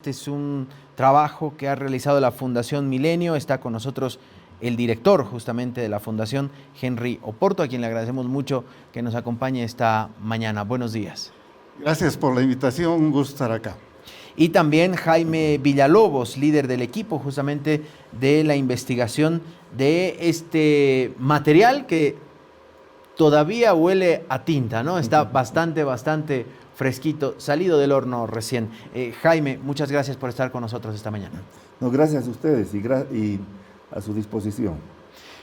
Este es un trabajo que ha realizado la Fundación Milenio. Está con nosotros el director justamente de la Fundación, Henry Oporto, a quien le agradecemos mucho que nos acompañe esta mañana. Buenos días. Gracias por la invitación, un gusto estar acá. Y también Jaime Villalobos, líder del equipo justamente de la investigación de este material que todavía huele a tinta, ¿no? Está bastante fresquito, salido del horno recién. Jaime, muchas gracias por estar con nosotros esta mañana. No, gracias a ustedes y a su disposición.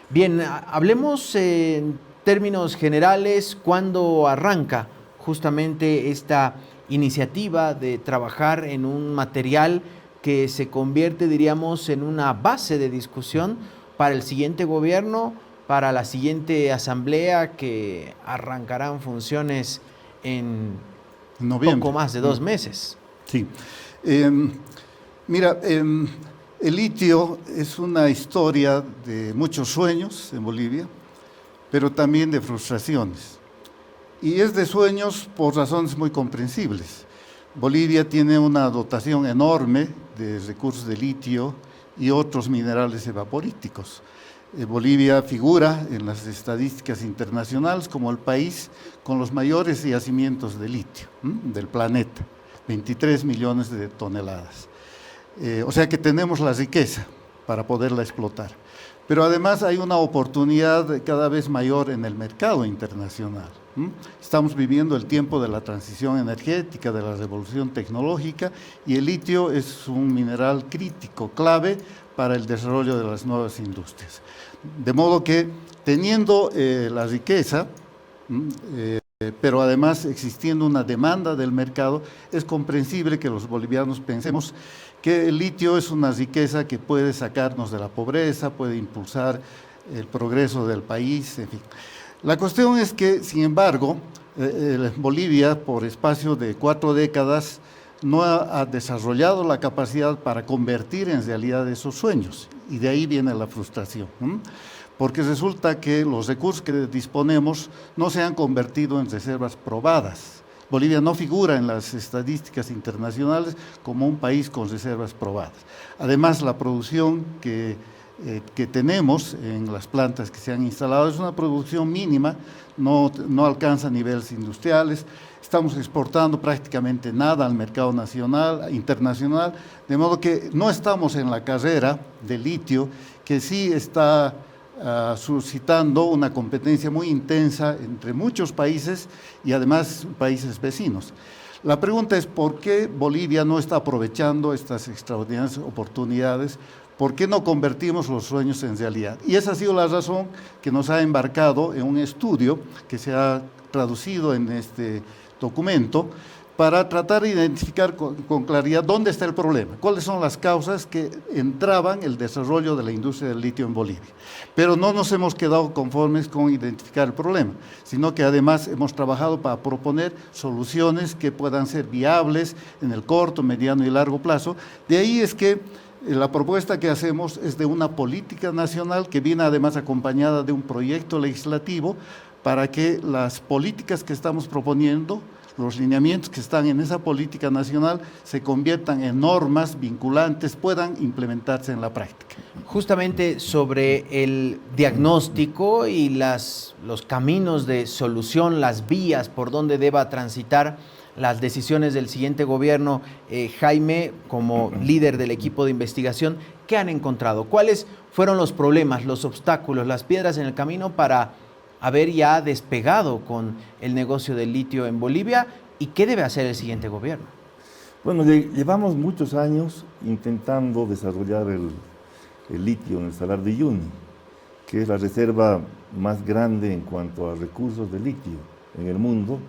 Bien, hablemos en términos generales, ¿cuándo arranca justamente esta iniciativa de trabajar en un material que se convierte, diríamos, en una base de discusión para el siguiente gobierno, para la siguiente asamblea que arrancarán funciones en noviembre? Poco más de 2 meses. Sí. Mira, el litio es una historia de muchos sueños en Bolivia, pero también de frustraciones. Y es de sueños por razones muy comprensibles. Bolivia tiene una dotación enorme de recursos de litio y otros minerales evaporíticos. Bolivia figura en las estadísticas internacionales como el país con los mayores yacimientos de litio del planeta, 23 millones de toneladas. O sea que tenemos la riqueza para poderla explotar. Pero además hay una oportunidad cada vez mayor en el mercado internacional. Estamos viviendo el tiempo de la transición energética, de la revolución tecnológica, y el litio es un mineral crítico, clave para el desarrollo de las nuevas industrias. De modo que teniendo la riqueza, pero además existiendo una demanda del mercado, es comprensible que los bolivianos pensemos que el litio es una riqueza que puede sacarnos de la pobreza, puede impulsar el progreso del país, en fin. La cuestión es que, sin embargo, Bolivia, por espacio de 4 décadas, no ha desarrollado la capacidad para convertir en realidad esos sueños, y de ahí viene la frustración, porque resulta que los recursos que disponemos no se han convertido en reservas probadas. Bolivia no figura en las estadísticas internacionales como un país con reservas probadas. Además, la producción que tenemos en las plantas que se han instalado es una producción mínima, no alcanza niveles industriales. Estamos exportando prácticamente nada al mercado nacional, internacional, de modo que no estamos en la carrera de litio, que sí está suscitando una competencia muy intensa entre muchos países y además países vecinos. La pregunta es ¿por qué Bolivia no está aprovechando estas extraordinarias oportunidades? ¿Por qué no convertimos los sueños en realidad? Y esa ha sido la razón que nos ha embarcado en un estudio que se ha traducido en este documento para tratar de identificar con claridad dónde está el problema, cuáles son las causas que entraban el desarrollo de la industria del litio en Bolivia. Pero no nos hemos quedado conformes con identificar el problema, sino que además hemos trabajado para proponer soluciones que puedan ser viables en el corto, mediano y largo plazo. De ahí es que la propuesta que hacemos es de una política nacional que viene además acompañada de un proyecto legislativo para que las políticas que estamos proponiendo, los lineamientos que están en esa política nacional se conviertan en normas vinculantes, puedan implementarse en la práctica. Justamente sobre el diagnóstico y los caminos de solución, las vías por donde deba transitar las decisiones del siguiente gobierno, Jaime, como líder del equipo de investigación, ¿qué han encontrado? ¿Cuáles fueron los problemas, los obstáculos, las piedras en el camino para haber ya despegado con el negocio del litio en Bolivia? ¿Y qué debe hacer el siguiente gobierno? Bueno, llevamos muchos años intentando desarrollar el litio en el Salar de Uyuni, que es la reserva más grande en cuanto a recursos de litio en el mundo,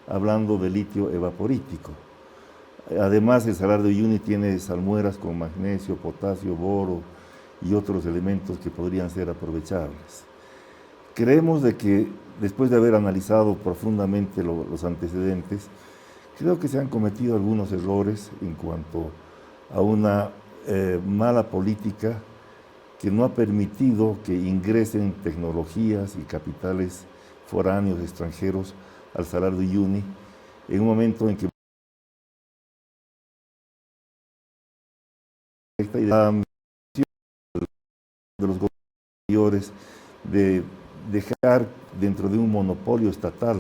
hablando de litio evaporítico. Además, el Salar de Uyuni tiene salmueras con magnesio, potasio, boro y otros elementos que podrían ser aprovechables. Creemos de que, después de haber analizado profundamente los antecedentes, creo que se han cometido algunos errores en cuanto a una mala política que no ha permitido que ingresen tecnologías y capitales foráneos extranjeros al Salar de Uyuni en un momento en que directa y de la de los gobiernos de dejar dentro de un monopolio estatal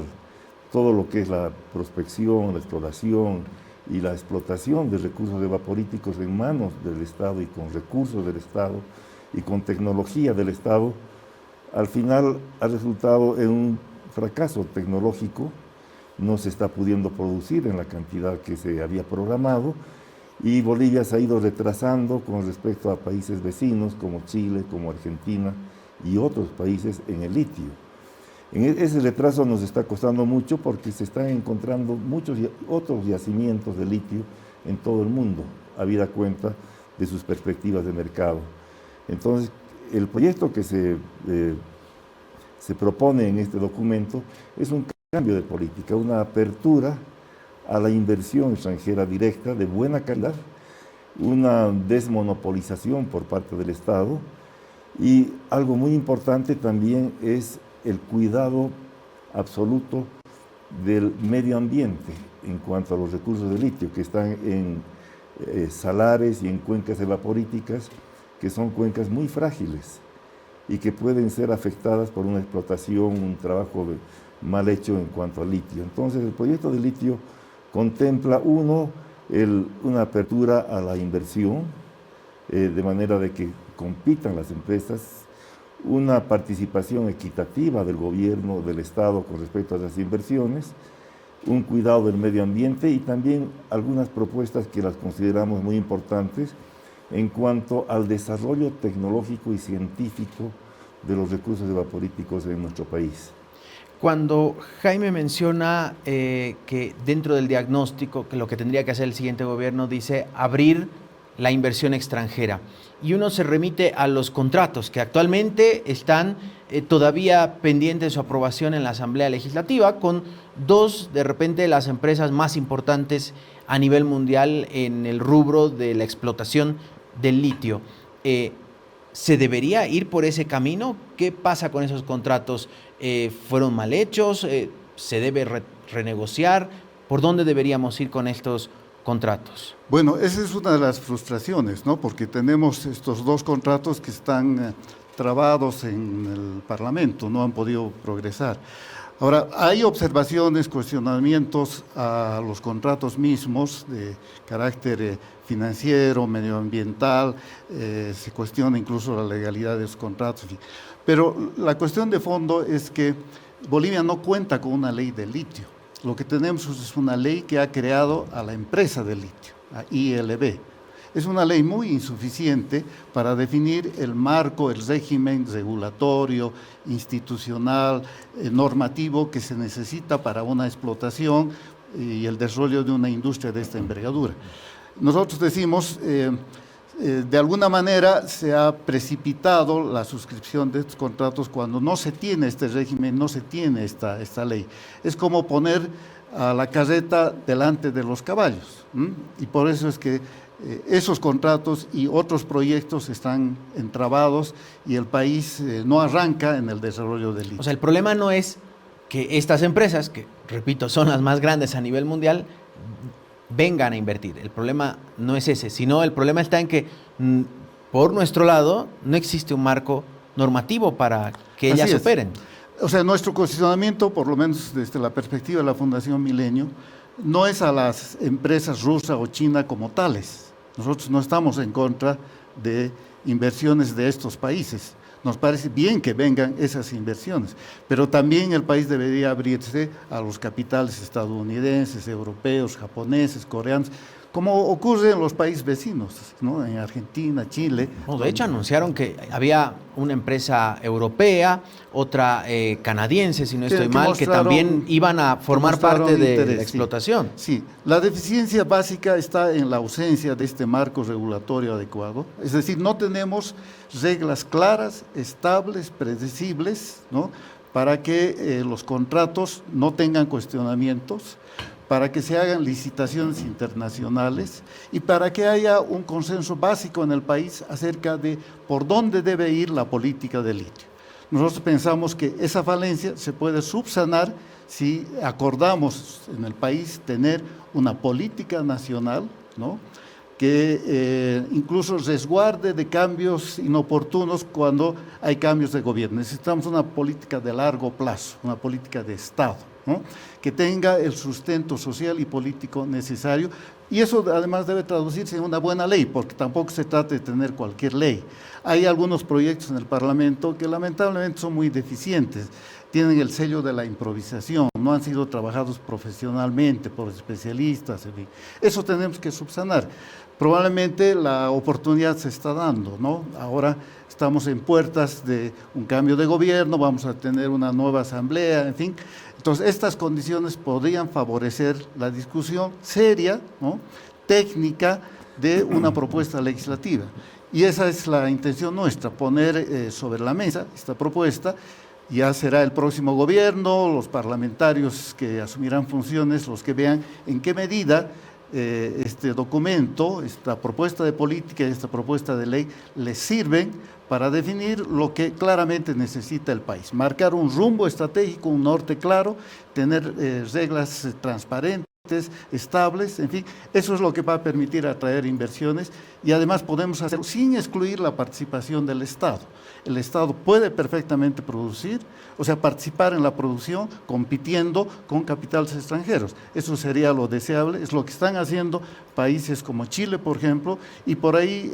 todo lo que es la prospección, la exploración y la explotación de recursos evaporíticos en manos del Estado y con recursos del Estado y con tecnología del Estado, al final ha resultado en un fracaso tecnológico. No se está pudiendo producir en la cantidad que se había programado y Bolivia se ha ido retrasando con respecto a países vecinos como Chile, como Argentina y otros países en el litio. Ese retraso nos está costando mucho porque se están encontrando muchos otros yacimientos de litio en todo el mundo, habida cuenta de sus perspectivas de mercado. Entonces, el proyecto que se propone en este documento es un cambio de política, una apertura a la inversión extranjera directa de buena calidad, una desmonopolización por parte del Estado y algo muy importante también es el cuidado absoluto del medio ambiente en cuanto a los recursos de litio que están en salares y en cuencas evaporíticas que son cuencas muy frágiles y que pueden ser afectadas por una explotación, un trabajo mal hecho en cuanto al litio. Entonces, el proyecto de litio contempla, una apertura a la inversión, de manera de que compitan las empresas, una participación equitativa del gobierno, del Estado con respecto a esas inversiones, un cuidado del medio ambiente y también algunas propuestas que las consideramos muy importantes en cuanto al desarrollo tecnológico y científico de los recursos evaporíticos en nuestro país. Cuando Jaime menciona que dentro del diagnóstico, que lo que tendría que hacer el siguiente gobierno, dice abrir la inversión extranjera, y uno se remite a los contratos que actualmente están todavía pendientes de su aprobación en la Asamblea Legislativa, con dos, de repente, las empresas más importantes a nivel mundial en el rubro de la explotación del litio. ¿Se debería ir por ese camino? ¿Qué pasa con esos contratos? ¿Fueron mal hechos? ¿Se debe renegociar? ¿Por dónde deberíamos ir con estos contratos? Bueno, esa es una de las frustraciones, ¿no? Porque tenemos estos dos contratos que están trabados en el Parlamento, no han podido progresar. Ahora, hay observaciones, cuestionamientos a los contratos mismos de carácter financiero, medioambiental, se cuestiona incluso la legalidad de los contratos, pero la cuestión de fondo es que Bolivia no cuenta con una ley de litio. Lo que tenemos es una ley que ha creado a la empresa de litio, a ILB. Es una ley muy insuficiente para definir el marco, el régimen regulatorio, institucional, normativo que se necesita para una explotación y el desarrollo de una industria de esta envergadura. Nosotros decimos, de alguna manera se ha precipitado la suscripción de estos contratos cuando no se tiene este régimen, no se tiene esta ley. Es como poner a la carreta delante de los caballos, y por eso es que esos contratos y otros proyectos están entrabados y el país no arranca en el desarrollo del litio. O sea, el problema no es que estas empresas, que repito, son las más grandes a nivel mundial, vengan a invertir. El problema no es ese, sino el problema está en que por nuestro lado no existe un marco normativo para que ellas operen. O sea, nuestro cuestionamiento, por lo menos desde la perspectiva de la Fundación Milenio, no es a las empresas rusas o chinas como tales. Nosotros no estamos en contra de inversiones de estos países. Nos parece bien que vengan esas inversiones, pero también el país debería abrirse a los capitales estadounidenses, europeos, japoneses, coreanos, como ocurre en los países vecinos, ¿no? En Argentina, Chile. No, de hecho, anunciaron que había una empresa europea, otra canadiense, si no estoy mal, que también iban a formar parte de la explotación. Sí, la deficiencia básica está en la ausencia de este marco regulatorio adecuado. Es decir, no tenemos reglas claras, estables, predecibles, ¿no? Para que los contratos no tengan cuestionamientos, para que se hagan licitaciones internacionales y para que haya un consenso básico en el país acerca de por dónde debe ir la política del litio. Nosotros pensamos que esa falencia se puede subsanar si acordamos en el país tener una política nacional, ¿no? que incluso resguarde de cambios inoportunos cuando hay cambios de gobierno. Necesitamos una política de largo plazo, una política de Estado, ¿no?, que tenga el sustento social y político necesario, y eso además debe traducirse en una buena ley, porque tampoco se trata de tener cualquier ley. Hay algunos proyectos en el Parlamento que lamentablemente son muy deficientes, tienen el sello de la improvisación, no han sido trabajados profesionalmente por especialistas, en fin. Eso tenemos que subsanar. Probablemente la oportunidad se está dando, ¿no? Ahora estamos en puertas de un cambio de gobierno, vamos a tener una nueva asamblea, en fin. Entonces, estas condiciones podrían favorecer la discusión seria, ¿no?, técnica de una propuesta legislativa. Y esa es la intención nuestra, poner sobre la mesa esta propuesta. Ya será el próximo gobierno, los parlamentarios que asumirán funciones, los que vean en qué medida este documento, esta propuesta de política y esta propuesta de ley les sirven para definir lo que claramente necesita el país. Marcar un rumbo estratégico, un norte claro, tener reglas transparentes, estables, en fin, eso es lo que va a permitir atraer inversiones, y además podemos hacerlo sin excluir la participación del Estado. El Estado puede perfectamente producir, o sea, participar en la producción compitiendo con capitales extranjeros. Eso sería lo deseable, es lo que están haciendo países como Chile, por ejemplo, y por ahí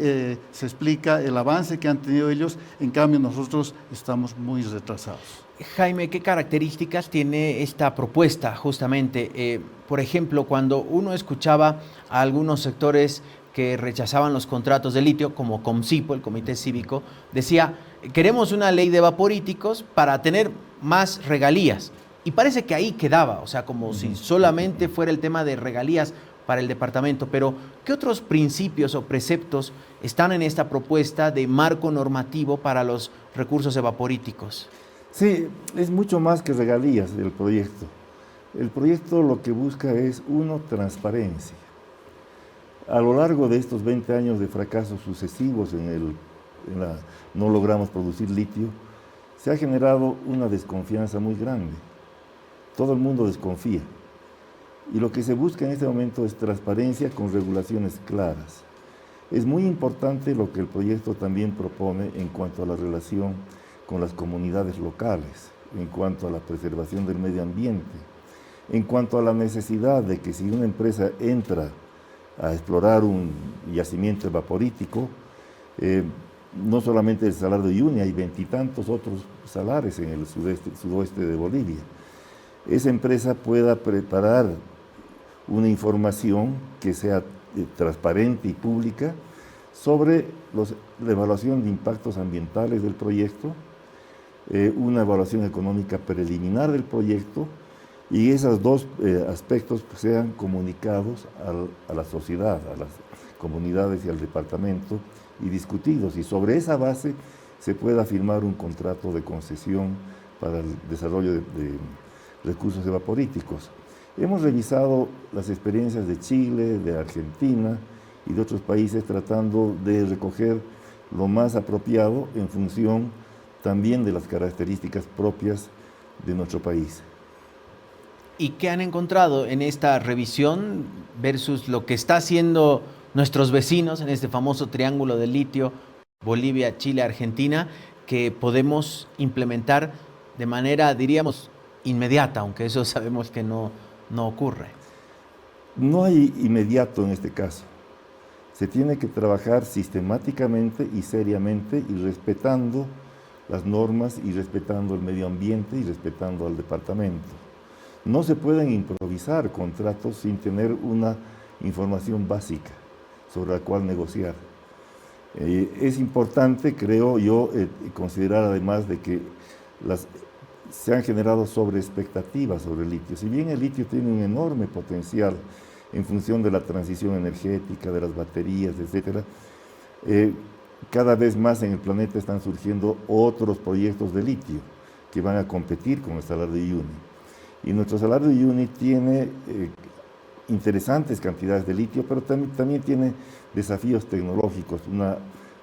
se explica el avance que han tenido ellos. En cambio, nosotros estamos muy retrasados. Jaime, ¿qué características tiene esta propuesta justamente? Por ejemplo, cuando uno escuchaba a algunos sectores que rechazaban los contratos de litio, como Comcipo, el Comité Cívico, decía, queremos una ley de vaporíticos para tener más regalías. Y parece que ahí quedaba, o sea, como si solamente fuera el tema de regalías para el departamento. Pero, ¿qué otros principios o preceptos están en esta propuesta de marco normativo para los recursos evaporíticos? Sí, es mucho más que regalías el proyecto. El proyecto lo que busca es, uno, transparencia. A lo largo de estos 20 años de fracasos sucesivos no logramos producir litio, se ha generado una desconfianza muy grande. Todo el mundo desconfía. Y lo que se busca en este momento es transparencia con regulaciones claras. Es muy importante lo que el proyecto también propone en cuanto a la relación con las comunidades locales, en cuanto a la preservación del medio ambiente, en cuanto a la necesidad de que si una empresa entra a explorar un yacimiento evaporítico, no solamente el Salar de Uyuni, hay 20 y tantos otros salares en el sudoeste de Bolivia. Esa empresa pueda preparar una información que sea transparente y pública sobre la evaluación de impactos ambientales del proyecto, una evaluación económica preliminar del proyecto, y esos dos aspectos sean comunicados a la sociedad, a las comunidades y al departamento, y discutidos, y sobre esa base se pueda firmar un contrato de concesión para el desarrollo de recursos evaporíticos. Hemos revisado las experiencias de Chile, de Argentina y de otros países, tratando de recoger lo más apropiado en función también de las características propias de nuestro país. ¿Y qué han encontrado en esta revisión versus lo que está haciendo nuestros vecinos en este famoso triángulo del litio, Bolivia, Chile, Argentina, que podemos implementar de manera, diríamos, inmediata, aunque eso sabemos que no ocurre? No hay inmediato en este caso. Se tiene que trabajar sistemáticamente y seriamente, y respetando las normas, y respetando el medio ambiente, y respetando al departamento. No se pueden improvisar contratos sin tener una información básica sobre la cual negociar. Es importante, creo yo, considerar además de que se han generado sobreexpectativas sobre el litio. Si bien el litio tiene un enorme potencial en función de la transición energética, de las baterías, etc., cada vez más en el planeta están surgiendo otros proyectos de litio que van a competir con el Salar de Uyuni. Y nuestro Salar de Uyuni tiene interesantes cantidades de litio, pero también tiene desafíos tecnológicos, una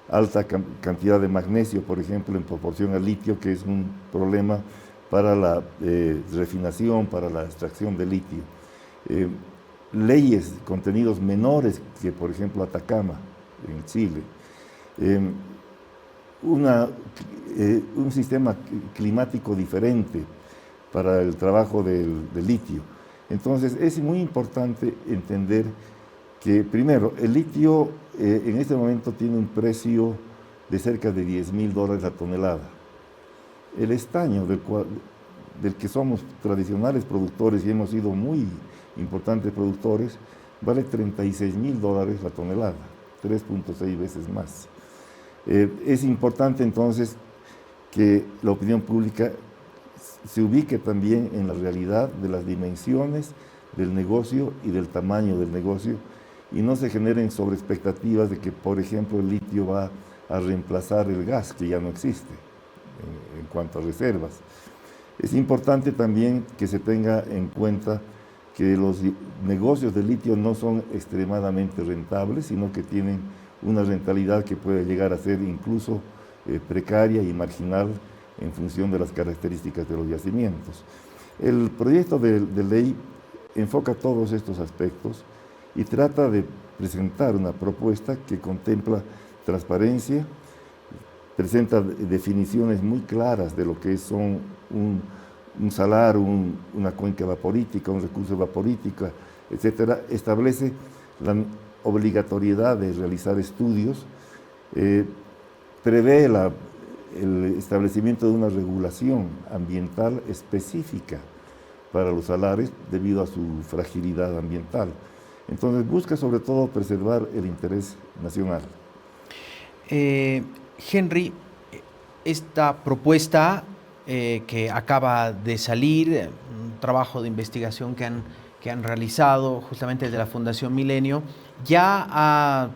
alta cantidad de magnesio, por ejemplo, en proporción al litio, que es un problema para la refinación, para la extracción de litio. leyes, contenidos menores que, por ejemplo, Atacama, en Chile. Un sistema climático diferente para el trabajo del litio. Entonces, es muy importante entender que, primero, el litio en este momento tiene un precio de cerca de $10.000 la tonelada. El estaño, del que somos tradicionales productores y hemos sido muy importantes productores, vale $36.000 la tonelada, 3.6 veces más. Es importante entonces que la opinión pública se ubique también en la realidad de las dimensiones del negocio y del tamaño del negocio, y no se generen sobreexpectativas de que, por ejemplo, el litio va a reemplazar el gas, que ya no existe en cuanto a reservas. Es importante también que se tenga en cuenta que los negocios de litio no son extremadamente rentables, sino que tienen una rentabilidad que puede llegar a ser incluso precaria y marginal en función de las características de los yacimientos. El proyecto de ley enfoca todos estos aspectos y trata de presentar una propuesta que contempla transparencia, presenta definiciones muy claras de lo que son un salar, una cuenca evaporítica, un recurso evaporítica, etcétera. Establece la obligatoriedad de realizar estudios, prevé el establecimiento de una regulación ambiental específica para los salares debido a su fragilidad ambiental. Entonces busca sobre todo preservar el interés nacional. Henry, esta propuesta que acaba de salir, un trabajo de investigación que han realizado justamente desde la Fundación Milenio, ya ha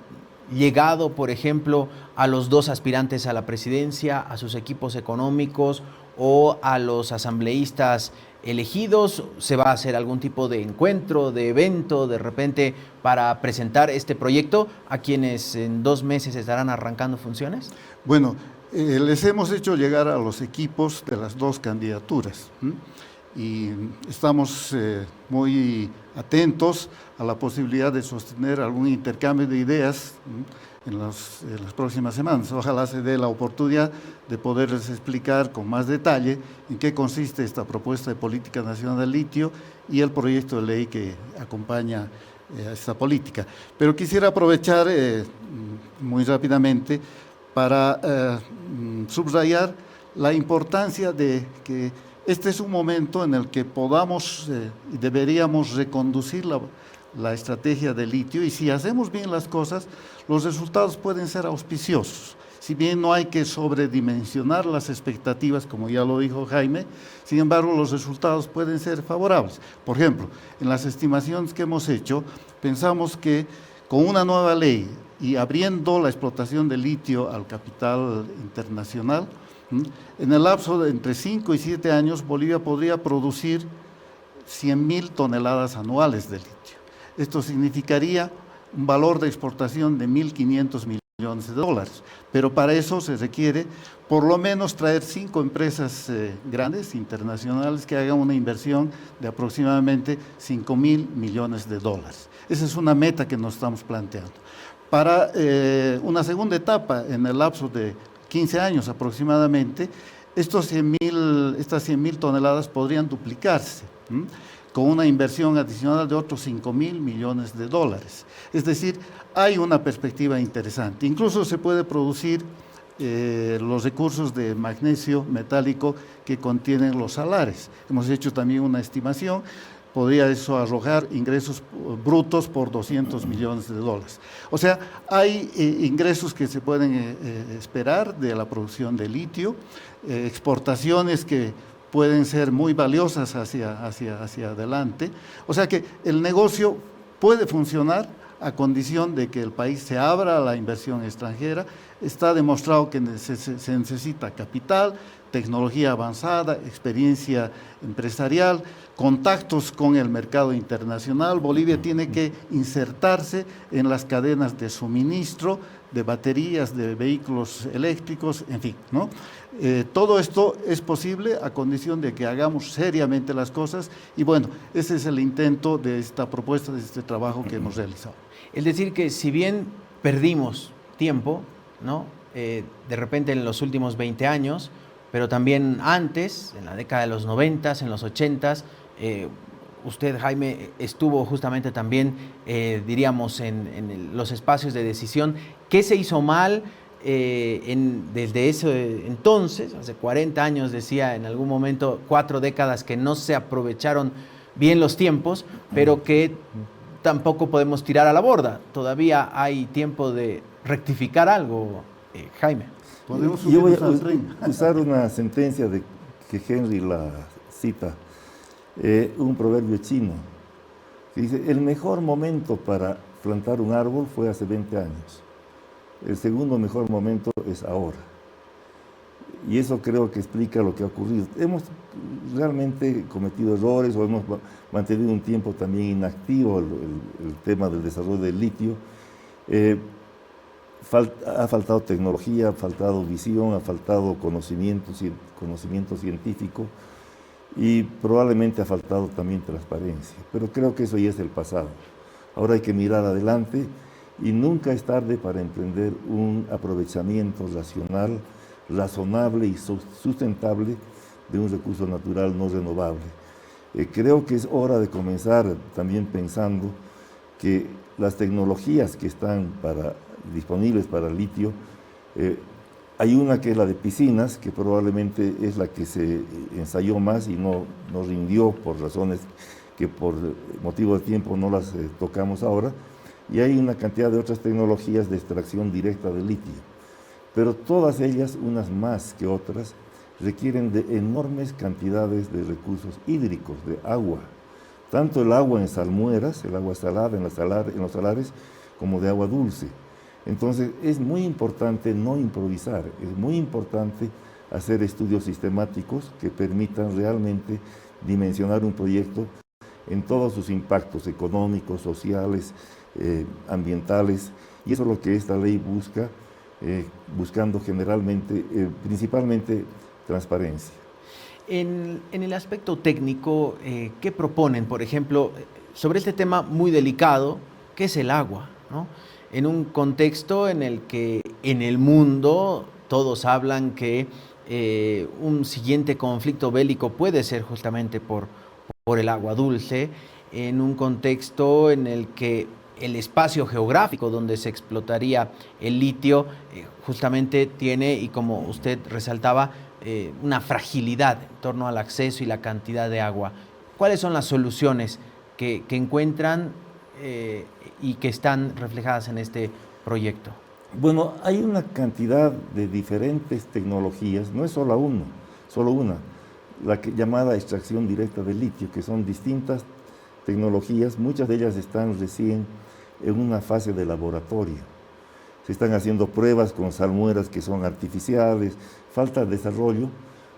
llegado, por ejemplo, a los dos aspirantes a la presidencia, a sus equipos económicos o a los asambleístas elegidos. ¿Se va a hacer algún tipo de encuentro, de evento, de repente, para presentar este proyecto a quienes en 2 meses estarán arrancando funciones? Bueno, les hemos hecho llegar a los equipos de las dos candidaturas y estamos muy atentos a la posibilidad de sostener algún intercambio de ideas en las próximas semanas. Ojalá se dé la oportunidad de poderles explicar con más detalle en qué consiste esta propuesta de política nacional del litio y el proyecto de ley que acompaña a esta política. Pero quisiera aprovechar muy rápidamente para subrayar la importancia de que este es un momento en el que podamos y deberíamos reconducir la estrategia de litio, y si hacemos bien las cosas, los resultados pueden ser auspiciosos. Si bien no hay que sobredimensionar las expectativas, como ya lo dijo Jaime, sin embargo los resultados pueden ser favorables. Por ejemplo, en las estimaciones que hemos hecho, pensamos que con una nueva ley y abriendo la explotación de litio al capital internacional, en el lapso de entre 5 y 7 años, Bolivia podría producir 100.000 toneladas anuales de litio. Esto significaría un valor de exportación de 1.500 millones de dólares, pero para eso se requiere por lo menos traer 5 empresas grandes, internacionales, que hagan una inversión de aproximadamente 5.000 millones de dólares. Esa es una meta que nos estamos planteando. Para una segunda etapa, en el lapso de 15 años aproximadamente, estas 100.000 toneladas podrían duplicarse, con una inversión adicional de otros 5.000 millones de dólares. Es decir, hay una perspectiva interesante. Incluso se puede producir los recursos de magnesio metálico que contienen los salares. Hemos hecho también una estimación. Podría eso arrojar ingresos brutos por 200 millones de dólares. O sea, hay ingresos que se pueden esperar de la producción de litio, exportaciones que pueden ser muy valiosas hacia adelante. O sea que el negocio puede funcionar a condición de que el país se abra a la inversión extranjera. Está demostrado que se necesita capital, tecnología avanzada, experiencia empresarial, contactos con el mercado internacional. Bolivia tiene que insertarse en las cadenas de suministro de baterías, de vehículos eléctricos, en fin, ¿no? Todo esto es posible a condición de que hagamos seriamente las cosas y bueno, ese es el intento de esta propuesta, de este trabajo que hemos realizado. Es decir, que si bien perdimos tiempo, ¿no? De repente en los últimos 20 años, pero también antes, en la década de los 90, en los 80, usted, Jaime, estuvo justamente también, diríamos, en los espacios de decisión. ¿Qué se hizo mal desde ese entonces? Hace 40 años, decía en algún momento, 4 décadas que no se aprovecharon bien los tiempos, pero que tampoco podemos tirar a la borda. Todavía hay tiempo de rectificar algo, Jaime. Yo voy a usar una sentencia que Henry la cita, un proverbio chino, que dice: el mejor momento para plantar un árbol fue hace 20 años. El segundo mejor momento es ahora. Y eso creo que explica lo que ha ocurrido. Hemos realmente cometido errores o hemos mantenido un tiempo también inactivo el tema del desarrollo del litio. Ha faltado tecnología, ha faltado visión, ha faltado conocimiento científico y probablemente ha faltado también transparencia. Pero creo que eso ya es el pasado. Ahora hay que mirar adelante y nunca es tarde para emprender un aprovechamiento racional, razonable y sustentable de un recurso natural no renovable. Creo que es hora de comenzar también pensando que las tecnologías que están disponibles para el litio, hay una que es la de piscinas, que probablemente es la que se ensayó más y no rindió por razones que por motivo de tiempo no las tocamos ahora, y hay una cantidad de otras tecnologías de extracción directa de litio. Pero todas ellas, unas más que otras, requieren de enormes cantidades de recursos hídricos, de agua. Tanto el agua en salmueras, el agua salada en los salares, como de agua dulce. Entonces es muy importante no improvisar, es muy importante hacer estudios sistemáticos que permitan realmente dimensionar un proyecto en todos sus impactos económicos, sociales, ambientales, y eso es lo que esta ley busca, buscando generalmente, principalmente, transparencia. En el aspecto técnico, ¿qué proponen, por ejemplo, sobre este tema muy delicado, que es el agua, ¿no? En un contexto en el que en el mundo todos hablan que un siguiente conflicto bélico puede ser justamente por el agua dulce, en un contexto en el que el espacio geográfico donde se explotaría el litio justamente tiene, y como usted resaltaba, una fragilidad en torno al acceso y la cantidad de agua. ¿Cuáles son las soluciones que encuentran y que están reflejadas en este proyecto? Bueno, hay una cantidad de diferentes tecnologías, no es solo una, la llamada extracción directa de litio, que son distintas tecnologías, muchas de ellas están recién en una fase de laboratorio. Se están haciendo pruebas con salmueras que son artificiales, falta desarrollo,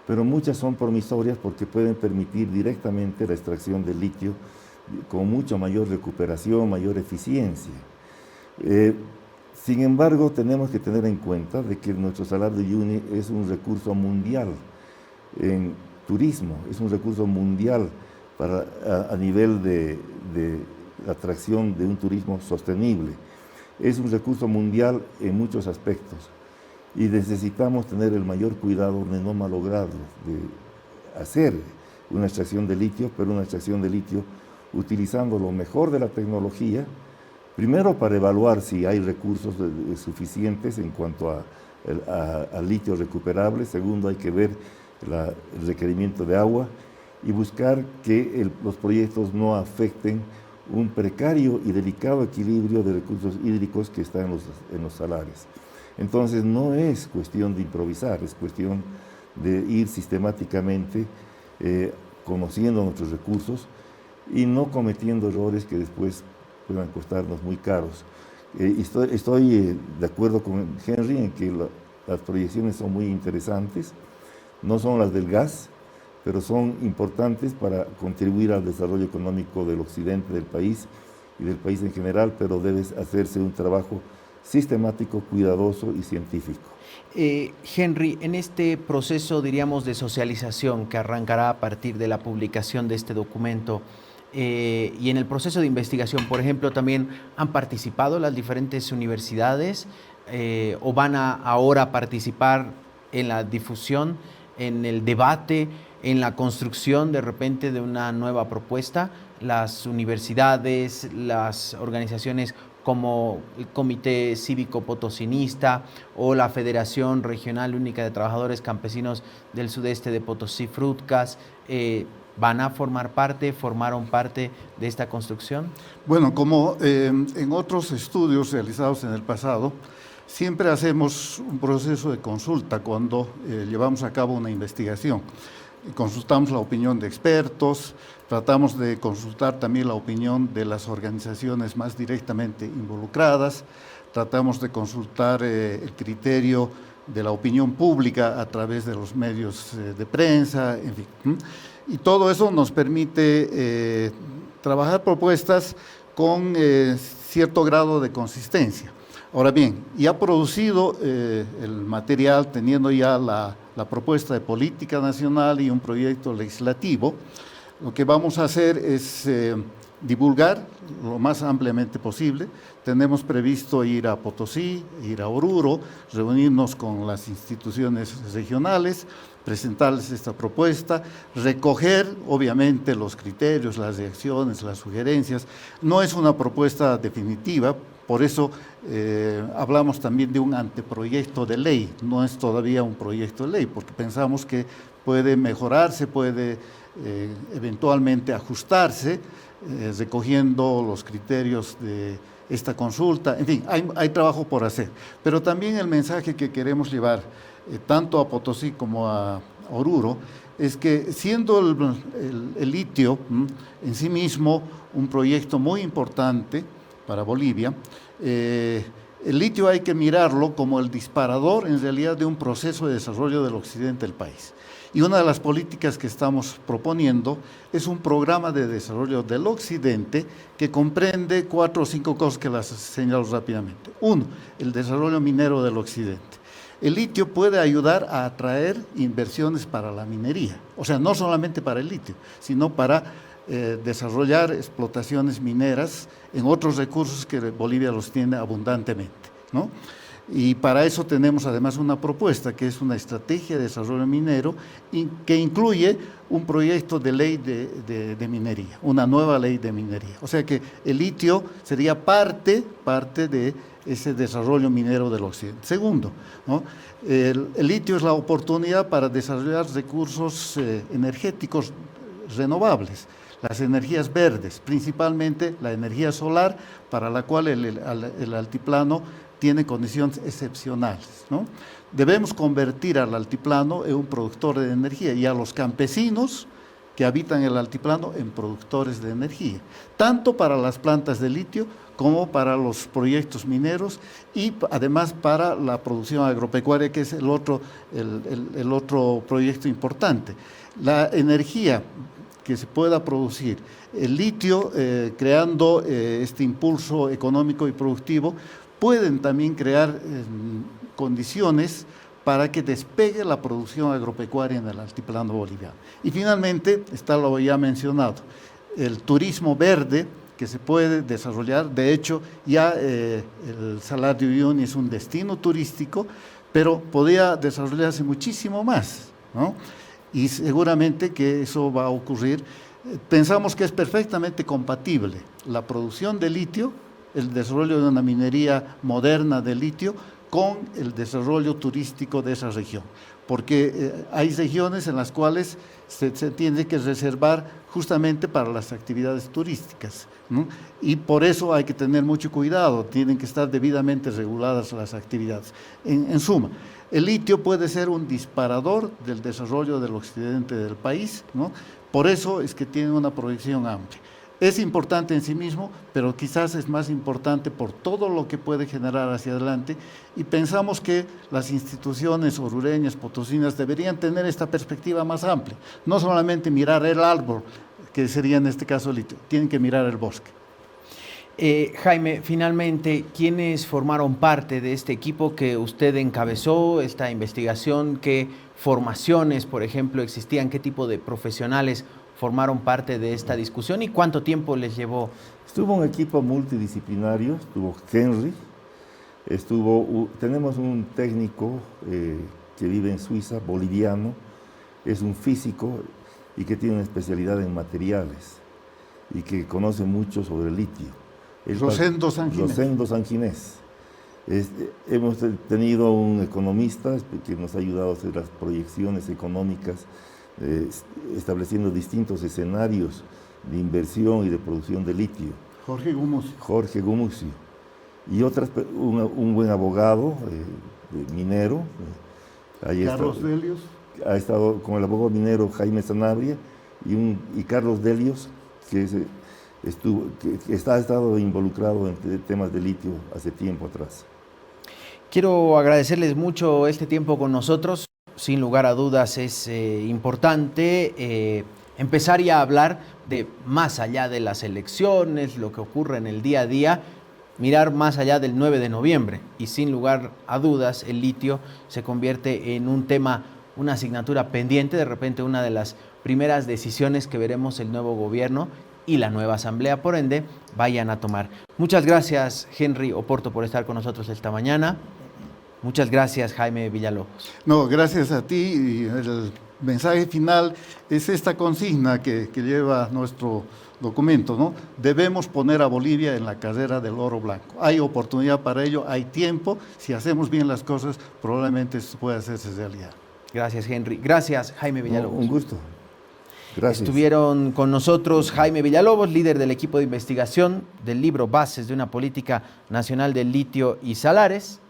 pero muchas son promisorias porque pueden permitir directamente la extracción de litio con mucho mayor recuperación, mayor eficiencia. Sin embargo, tenemos que tener en cuenta de que nuestro Salar de Uyuni es un recurso mundial en turismo, es un recurso mundial a nivel de atracción de un turismo sostenible. Es un recurso mundial en muchos aspectos y necesitamos tener el mayor cuidado de no malograrlo, de hacer una extracción de litio, pero una extracción de litio utilizando lo mejor de la tecnología, primero para evaluar si hay recursos suficientes en cuanto a litio recuperable, segundo hay que ver el requerimiento de agua y buscar que los proyectos no afecten un precario y delicado equilibrio de recursos hídricos que está en los salares. Entonces no es cuestión de improvisar, es cuestión de ir sistemáticamente conociendo nuestros recursos y no cometiendo errores que después puedan costarnos muy caros. Estoy de acuerdo con Henry en que las proyecciones son muy interesantes. No son las del gas, pero son importantes para contribuir al desarrollo económico del occidente del país y del país en general, pero debe hacerse un trabajo sistemático, cuidadoso y científico. Henry, en este proceso, diríamos, de socialización que arrancará a partir de la publicación de este documento, y en el proceso de investigación, por ejemplo, también han participado las diferentes universidades o van a ahora participar en la difusión, en el debate, en la construcción de repente de una nueva propuesta, las universidades, las organizaciones como el Comité Cívico Potosinista o la Federación Regional Única de Trabajadores Campesinos del Sudeste de Potosí, FRUTCAS, ¿van a formaron parte de esta construcción? Bueno, como en otros estudios realizados en el pasado, siempre hacemos un proceso de consulta cuando llevamos a cabo una investigación. Consultamos la opinión de expertos, tratamos de consultar también la opinión de las organizaciones más directamente involucradas, tratamos de consultar el criterio de la opinión pública a través de los medios de prensa, en fin. Y todo eso nos permite trabajar propuestas con cierto grado de consistencia. Ahora bien, ya producido el material, teniendo ya la propuesta de política nacional y un proyecto legislativo, lo que vamos a hacer es divulgar lo más ampliamente posible. Tenemos previsto ir a Potosí, ir a Oruro, reunirnos con las instituciones regionales, presentarles esta propuesta, recoger obviamente los criterios, las reacciones, las sugerencias. No es una propuesta definitiva, por eso hablamos también de un anteproyecto de ley, no es todavía un proyecto de ley, porque pensamos que puede mejorarse, puede eventualmente ajustarse, recogiendo los criterios de esta consulta. En fin, hay trabajo por hacer, pero también el mensaje que queremos llevar tanto a Potosí como a Oruro es que, siendo el litio en sí mismo un proyecto muy importante para Bolivia, el litio hay que mirarlo como el disparador en realidad de un proceso de desarrollo del occidente del país. Y una de las políticas que estamos proponiendo es un programa de desarrollo del occidente que comprende 4 o 5 cosas que las señalo rápidamente. Uno, el desarrollo minero del occidente. El litio puede ayudar a atraer inversiones para la minería, o sea, no solamente para el litio, sino para desarrollar explotaciones mineras en otros recursos que Bolivia los tiene abundantemente, ¿no? Y para eso tenemos además una propuesta que es una estrategia de desarrollo minero que incluye un proyecto de ley de minería, una nueva ley de minería. O sea que el litio sería parte de ese desarrollo minero del occidente. Segundo, ¿no? El litio es la oportunidad para desarrollar recursos energéticos renovables, las energías verdes, principalmente la energía solar, para la cual el altiplano tiene condiciones excepcionales, ¿no? Debemos convertir al altiplano en un productor de energía y a los campesinos que habitan el altiplano en productores de energía, tanto para las plantas de litio como para los proyectos mineros y además para la producción agropecuaria, que es el otro proyecto importante. La energía que se pueda producir, el litio creando este impulso económico y productivo, pueden también crear condiciones para que despegue la producción agropecuaria en el altiplano boliviano. Y finalmente está lo ya mencionado, el turismo verde que se puede desarrollar. De hecho, ya el Salar de Uyuni es un destino turístico, pero podría desarrollarse muchísimo más, ¿no? Y seguramente que eso va a ocurrir. Pensamos que es perfectamente compatible la producción de litio, el desarrollo de una minería moderna de litio, con el desarrollo turístico de esa región, porque hay regiones en las cuales se tiene que reservar justamente para las actividades turísticas, ¿no? Y por eso hay que tener mucho cuidado, tienen que estar debidamente reguladas las actividades. En suma, el litio puede ser un disparador del desarrollo del occidente del país, ¿no? Por eso es que tiene una proyección amplia. Es importante en sí mismo, pero quizás es más importante por todo lo que puede generar hacia adelante, y pensamos que las instituciones orureñas, potosinas, deberían tener esta perspectiva más amplia, no solamente mirar el árbol, que sería en este caso el litio, tienen que mirar el bosque. Jaime, finalmente, ¿quiénes formaron parte de este equipo que usted encabezó, esta investigación? ¿Qué formaciones, por ejemplo, existían? ¿Qué tipo de profesionales formaron parte de esta discusión y cuánto tiempo les llevó? Estuvo un equipo multidisciplinario, estuvo Henry, tenemos un técnico que vive en Suiza, boliviano, es un físico y que tiene una especialidad en materiales y que conoce mucho sobre el litio. Rosendo Sanginés. Rosendo Sanginés. Hemos tenido un economista que nos ha ayudado a hacer las proyecciones económicas, estableciendo distintos escenarios de inversión y de producción de litio. Jorge Gumucio. Y un buen abogado, minero. Carlos Delios. Ha estado con el abogado minero Jaime Sanabria y Carlos Delios, que ha estado involucrado en temas de litio hace tiempo atrás. Quiero agradecerles mucho este tiempo con nosotros. Sin lugar a dudas es importante empezar ya a hablar de más allá de las elecciones, lo que ocurre en el día a día, mirar más allá del 9 de noviembre. Y sin lugar a dudas el litio se convierte en un tema, una asignatura pendiente, de repente una de las primeras decisiones que veremos el nuevo gobierno y la nueva asamblea, por ende, vayan a tomar. Muchas gracias, Henry Oporto, por estar con nosotros esta mañana. Muchas gracias, Jaime Villalobos. No, gracias a ti. Y el mensaje final es esta consigna que lleva nuestro documento, ¿no? Debemos poner a Bolivia en la carrera del oro blanco. Hay oportunidad para ello, hay tiempo. Si hacemos bien las cosas, probablemente esto pueda hacerse realidad. Gracias, Henry. Gracias, Jaime Villalobos. Un gusto. Gracias. Estuvieron con nosotros Jaime Villalobos, líder del equipo de investigación del libro Bases de una Política Nacional del Litio y Salares.